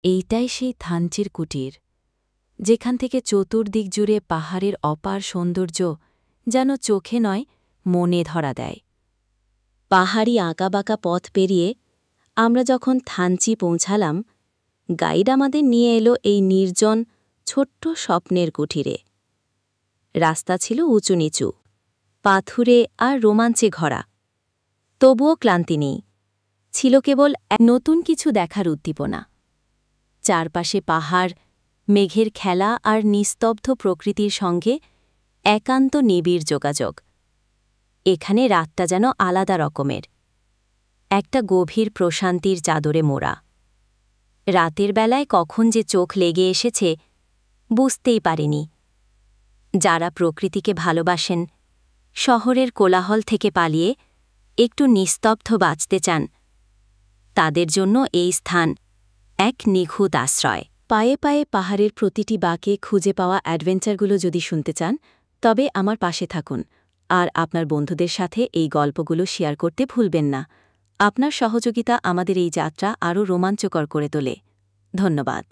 এইটাই সেই থানচির কুটির, যেখান থেকে চতুর্দিক জুড়ে পাহাড়ের অপার সৌন্দর্য যেন চোখে নয় মনে ধরা দেয়। পাহাড়ি আঁকাবাঁকা পথ পেরিয়ে আমরা যখন থানচি পৌঁছালাম, গাইড আমাদের নিয়ে এলো এই নির্জন ছোট্ট স্বপ্নের কুঠিরে। রাস্তা ছিল উঁচু নিচু, পাথুরে আর রোমাঞ্চে ভরা, তবুও ক্লান্তি নেই। ছিল কেবল এক নতুন কিছু দেখার উদ্দীপনা। চারপাশে পাহাড়, মেঘের খেলা আর নিস্তব্ধ প্রকৃতির সঙ্গে একান্ত নিবিড় যোগাযোগ। এখানে রাতটা যেন আলাদা রকমের, একটা গভীর প্রশান্তির চাদরে মোড়া। রাতের বেলায় কখন যে চোখ লেগে এসেছে বুঝতেই পারিনি। যারা প্রকৃতিকে ভালোবাসেন, শহরের কোলাহল থেকে পালিয়ে একটু নিস্তব্ধ বাঁচতে চান, তাদের জন্য এই স্থান এক নিখুঁত আশ্রয়। পায়ে পায়ে পাহাড়ের প্রতিটি বাঁকে খুঁজে পাওয়া অ্যাডভেঞ্চারগুলো যদি শুনতে চান, তবে আমার পাশে থাকুন আর আপনার বন্ধুদের সাথে এই গল্পগুলো শেয়ার করতে ভুলবেন না। আপনার সহযোগিতা আমাদের এই যাত্রা আরও রোমাঞ্চকর করে তোলে। ধন্যবাদ।